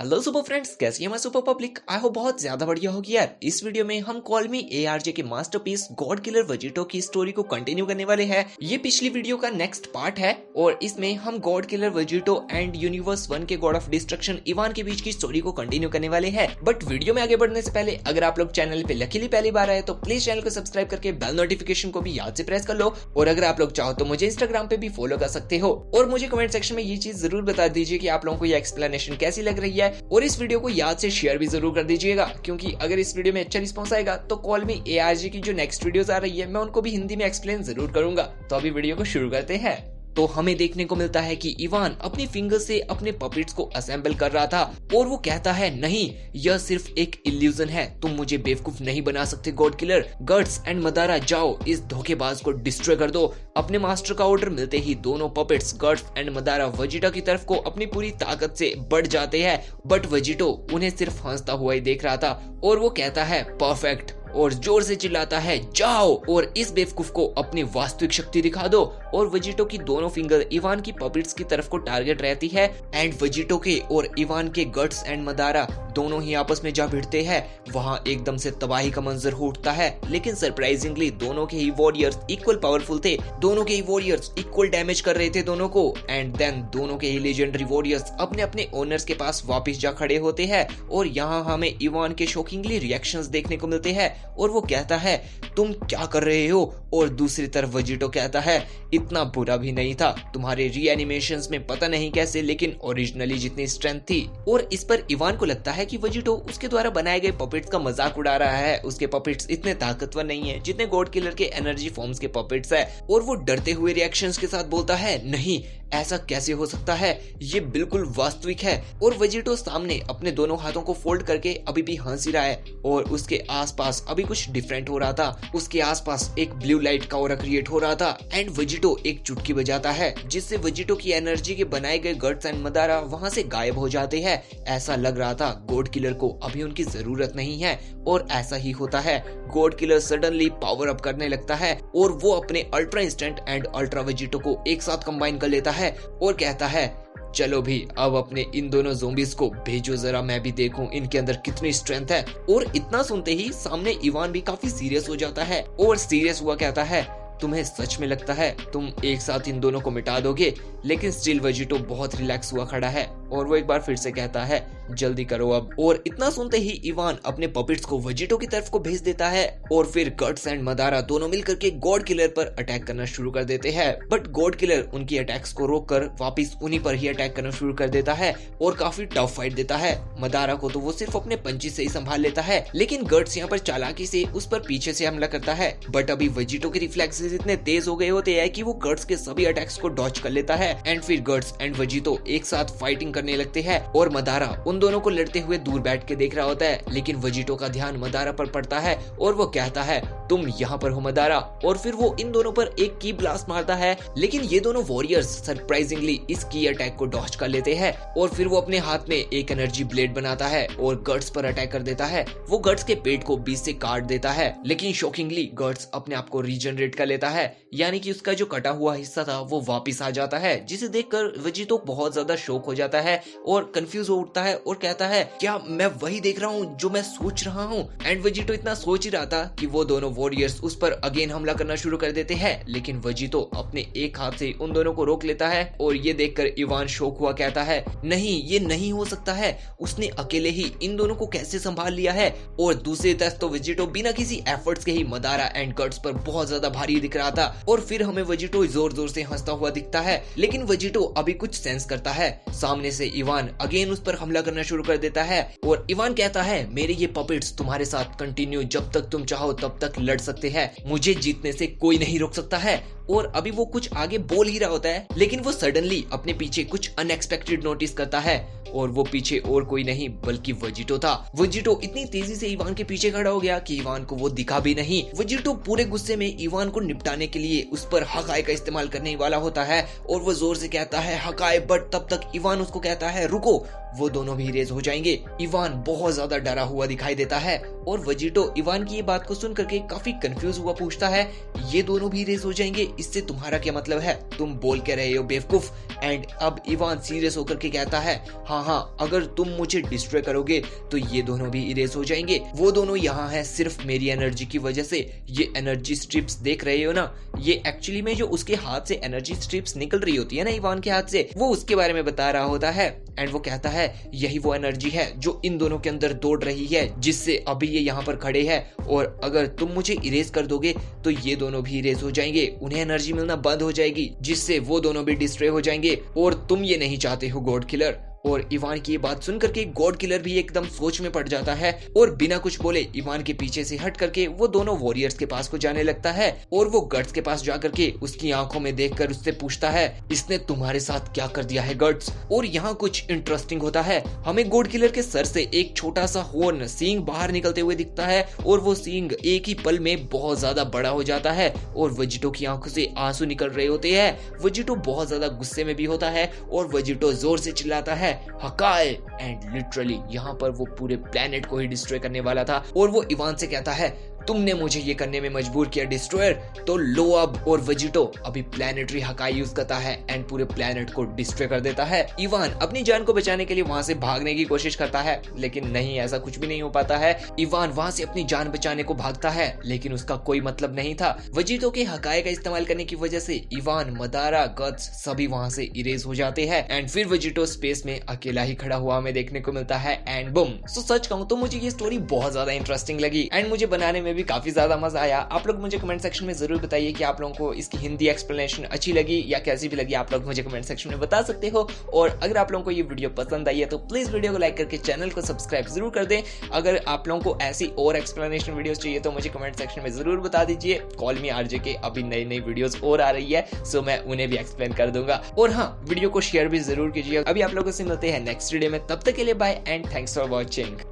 Hello super friends, कैसी है मैं सुपर पब्लिक। आई होप बहुत ज्यादा बढ़िया होगी यार। इस वीडियो में हम कॉल मी एआरजे के मास्टरपीस गॉड किलर वेजिटो की स्टोरी को कंटिन्यू करने वाले हैं। ये पिछली वीडियो का नेक्स्ट पार्ट है और इसमें हम God killer Vegito and universe 1 के गॉड ऑफ डिस्ट्रक्शन इवान के बीच की स्टोरी को कंटिन्यू करने वाले हैं। बट वीडियो में आगे बढ़ने से पहले अगर आप लोग चैनल पे लकीली पहली बार आए तो प्लीज चैनल को सब्सक्राइब करके बेल नोटिफिकेशन को भी याद से प्रेस कर लो। और अगर आप लोग चाहो तो मुझे इंस्टाग्राम पे भी फॉलो कर सकते हो और मुझे कमेंट सेक्शन में ये चीज जरूर बता दीजिए कि आप लोगों को ये एक्सप्लेनेशन कैसी लग रही है और इस वीडियो को याद से शेयर भी जरूर कर दीजिएगा, क्योंकि अगर इस वीडियो में अच्छा रिस्पॉन्स आएगा तो कॉल मी एआरजे की जो नेक्स्ट वीडियोस आ रही है मैं उनको भी हिंदी में एक्सप्लेन जरूर करूंगा। तो अभी वीडियो को शुरू करते हैं। तो हमें देखने को मिलता है कि इवान अपनी फिंगर से अपने पपेट्स को असेंबल कर रहा था और वो कहता है नहीं, यह सिर्फ एक इल्यूजन है, तुम मुझे बेवकूफ नहीं बना सकते God killer. Guts and Madara जाओ इस धोखेबाज को डिस्ट्रॉय कर दो। अपने मास्टर का ऑर्डर मिलते ही दोनों puppets guts and Madara Vegeta की तरफ को अपनी पूरी ताकत से बढ़ जाते हैं। बट वेजिटो उन्हें सिर्फ हंसता हुआ ही देख रहा था और वो कहता है परफेक्ट और जोर से चिल्लाता है जाओ और इस बेवकूफ को अपनी वास्तविक शक्ति दिखा दो। और वेजिटो की दोनों फिंगर इवान की पपेट्स की तरफ को टारगेट रहती है एंड वेजिटो के और इवान के गट्स एंड मदारा दोनों ही आपस में जा भिड़ते हैं। वहां एकदम से तबाही का मंजर हो उठता है, लेकिन सरप्राइजिंगली दोनों के ही वॉरियर्स इक्वल पावरफुल थे। दोनों के ही वॉरियर्स इक्वल डैमेज कर रहे थे दोनों को। एंड देन दोनों के ही लेजेंडरी वॉरियर्स अपने अपने ओनर्स के पास वापस जा खड़े होते हैं और यहाँ हमें इवान के शॉकिंगली रिएक्शंस देखने को मिलते हैं और वो कहता है तुम क्या कर रहे हो। और दूसरी तरफ वेजिटो कहता है इतना बुरा भी नहीं था, तुम्हारे रीएनिमेशंस में पता नहीं कैसे लेकिन ओरिजिनली जितनी स्ट्रेंथ थी। और इस पर इवान को लगता है कि वेजिटो उसके द्वारा बनाए गए पपेट्स का मजाक उड़ा रहा है। उसके पपेट्स इतने ताकतवर नहीं है जितने गॉड किलर के एनर्जी फॉर्म्स के पपेट्स है। और वो डरते हुए रिएक्शंस के साथ बोलता है नहीं, ऐसा कैसे हो सकता है, ये बिल्कुल वास्तविक है। और वेजिटो सामने अपने दोनों हाथों को फोल्ड करके अभी भी हंस ही रहा है और उसके आसपास अभी कुछ डिफरेंट हो रहा था। उसके आसपास एक ब्लू लाइट का ऑरा क्रिएट हो रहा था एंड वेजिटो एक चुटकी बजाता है जिससे वेजिटो की एनर्जी के बनाए गए गट्स एंड मदारा वहां से गायब हो जाते हैं। ऐसा लग रहा था गॉड किलर को अभी उनकी जरूरत नहीं है और ऐसा ही होता है। God killer suddenly power up करने लगता है और वो अपने ultra instant and ultra Vegito को एक साथ कंबाइन कर लेता है और कहता है चलो भी अब अपने इन दोनों ज़ोंबीज को भेजो, जरा मैं भी देखूं इनके अंदर कितनी स्ट्रेंथ है। और इतना सुनते ही सामने इवान भी काफी सीरियस हो जाता है और सीरियस हुआ कहता है तुम्हें सच में लगता है तुम एक साथ इन दोनों को मिटा दोगे। लेकिन स्टिल वेजिटो बहुत रिलैक्स हुआ खड़ा है और वो एक बार फिर से कहता है जल्दी करो अब। और इतना सुनते ही इवान अपने पपेट्स को वेजिटो की तरफ को भेज देता है और फिर गट्स एंड मदारा दोनों मिलकर के गॉड किलर पर अटैक करना शुरू कर देते हैं। बट गॉड किलर उनकी अटैक्स को रोककर वापस उन्हीं पर ही अटैक करना शुरू कर देता है और काफी टफ फाइट देता है। मदारा को तो वो सिर्फ अपने पंचिस से ही संभाल लेता है, लेकिन गट्स यहाँ पर चालाकी से उस पर पीछे से हमला करता है। बट अभी वेजिटो के रिफ्लेक्सेस इतने तेज हो गए होते हैं कि वो गट्स के सभी अटैक्स को डॉच कर लेता है एंड फिर गट्स एंड वेजिटो एक साथ फाइटिंग करने लगते हैं और मदारा उन दोनों को लड़ते हुए दूर बैठ के देख रहा होता है। लेकिन वेजिटो का ध्यान मदारा पर पड़ता है और वो कहता है तुम यहाँ पर हो मदारा। और फिर वो इन दोनों पर एक की ब्लास्ट मारता है, लेकिन ये दोनों वॉरियर्स सरप्राइजिंगली इस की अटैक को डॉच कर लेते हैं और फिर वो अपने हाथ में एक एनर्जी ब्लेड बनाता है और गट्स पर अटैक कर देता है। वो गट्स के पेट को बीच से काट देता है, लेकिन शॉकिंगली गट्स अपने आप को रीजनरेट कर लेता है, यानी कि उसका जो कटा हुआ हिस्सा था वो वापिस आ जाता है। जिसे देखकर वेजिटो बहुत ज्यादा शॉक हो जाता है और कंफ्यूज हो उठता है और कहता है क्या मैं वही देख रहा हूँ जो मैं सोच रहा हूँ। एंड वेजिटो इतना सोच ही रहा था कि वो दोनों वॉरियर्स उस पर अगेन हमला करना शुरू कर देते हैं, लेकिन वेजिटो अपने एक हाथ से उन दोनों को रोक लेता है और ये देखकर इवान शॉक हुआ कहता है नहीं, ये नहीं हो सकता है, उसने अकेले ही इन दोनों को कैसे संभाल लिया है। और दूसरी तरफ तो वेजिटो बिना किसी एफर्ट्स के ही मदारा एंड गट्स पर बहुत ज्यादा भारी दिख रहा था और फिर हमें वेजिटो जोर जोर से हंसता हुआ दिखता है। लेकिन वेजिटो अभी कुछ सेंस करता है, सामने से इवान अगेन उस पर हमला करना शुरू कर देता है और इवान कहता है मेरे ये पपेट्स तुम्हारे साथ कंटिन्यू जब तक तुम चाहो तब तक लड़ सकते हैं, मुझे जीतने से कोई नहीं रोक सकता है। और अभी वो कुछ आगे बोल ही रहा होता है, लेकिन वो सडनली अपने पीछे कुछ अनएक्सपेक्टेड नोटिस करता है और वो पीछे और कोई नहीं बल्कि वेजिटो था। वेजिटो इतनी तेजी से इवान के पीछे खड़ा हो गया कि इवान को वो दिखा भी नहीं। वेजिटो पूरे गुस्से में इवान को निपटाने के लिए उस पर हकाए का इस्तेमाल करने वाला होता है और वो जोर से कहता है हकाए, बट तब तक इवान उसको कहता है रुको वो दोनों भी इरेज हो जाएंगे। इवान बहुत ज्यादा डरा हुआ दिखाई देता है और वेजिटो इवान की ये बात को सुन करके काफी कंफ्यूज हुआ पूछता है, ये दोनों भी इरेज हो जाएंगे, इससे तुम्हारा क्या मतलब है, तुम बोल के रहे हो बेवकूफ। एंड अब इवान सीरियस होकर के कहता है, हाँ, अगर तुम मुझे डिस्ट्रॉय करोगे तो ये दोनों भी इरेज हो जाएंगे। वो दोनों यहाँ है सिर्फ मेरी एनर्जी की वजह से। ये एनर्जी स्ट्रिप्स देख रहे हो ना, ये एक्चुअली में जो उसके हाथ से एनर्जी स्ट्रिप्स निकल रही होती है ना इवान के हाथ से, वो उसके बारे में बता रहा होता है। एंड वो कहता है यही वो एनर्जी है जो इन दोनों के अंदर दौड़ रही है, जिससे अभी ये यहाँ पर खड़े हैं, और अगर तुम मुझे इरेज कर दोगे तो ये दोनों भी इरेज हो जाएंगे, उन्हें एनर्जी मिलना बंद हो जाएगी, जिससे वो दोनों भी डिस्ट्रॉय हो जाएंगे, और तुम ये नहीं चाहते हो गॉड किलर। और इवान की ये बात सुन करके गॉड किलर भी एकदम सोच में पड़ जाता है और बिना कुछ बोले इवान के पीछे से हट करके वो दोनों वॉरियर्स के पास को जाने लगता है और वो गट्स के पास जा करके उसकी आंखों में देखकर उससे पूछता है, इसने तुम्हारे साथ क्या कर दिया है गट्स। और यहाँ कुछ इंटरेस्टिंग होता है, हमें गॉड किलर के सर से एक छोटा सा हॉर्न सींग बाहर निकलते हुए दिखता है और वो सींग एक ही पल में बहुत ज्यादा बड़ा हो जाता है और वेजिटो की आंखों से आंसू निकल रहे होते हैं। वेजिटो बहुत ज्यादा गुस्से में भी होता है और वेजिटो जोर से चिल्लाता है, हकाए। एंड लिटरली यहाँ पर वो पूरे प्लेनेट को ही डिस्ट्रॉय करने वाला था और वो इवान से कहता है, तुमने मुझे ये करने में मजबूर किया डिस्ट्रॉयर, तो लो अब। और वेजिटो अभी प्लैनेटरी हकाई यूज करता है एंड पूरे प्लेनेट को डिस्ट्रॉय कर देता है। इवान अपनी जान को बचाने के लिए वहां से भागने की कोशिश करता है, लेकिन नहीं, ऐसा कुछ भी नहीं हो पाता है। इवान वहां से अपनी जान बचाने को भागता है, लेकिन उसका कोई मतलब नहीं था। वेजिटो के हकाई का इस्तेमाल करने की वजह से इवान, मदारा, गट्स सभी वहां से इरेज हो जाते हैं एंड फिर वेजिटो स्पेस में अकेला ही खड़ा हुआ हमें देखने को मिलता है एंड बूम। सो सच कहूं तो मुझे ये स्टोरी बहुत ज्यादा इंटरेस्टिंग लगी एंड मुझे बनाने में भी काफी ज्यादा मजा आया। आप लोग मुझे कमेंट सेक्शन में जरूर बताइए कि आप लोगों को इसकी हिंदी एक्सप्लेनेशन अच्छी लगी या कैसी भी लगी, आप लोग मुझे कमेंट सेक्शन में बता सकते हो। और अगर आप लोगों को ये वीडियो पसंद आई है तो प्लीज वीडियो को लाइक करके चैनल को सब्सक्राइब जरूर कर दें। अगर आप लोगों को ऐसी और एक्सप्लेनेशन वीडियोस चाहिए तो मुझे कमेंट सेक्शन में जरूर बता दीजिए। कॉल मी आरजे के अभी नई वीडियोस और आ रही है, सो मैं उन्हें भी एक्सप्लेन कर दूंगा। और हाँ, वीडियो को शेयर भी जरूर कीजिए। अभी आप लोगों से मिलते हैं नेक्स्ट वीडियो में, तब तक के लिए bye and thanks for watching.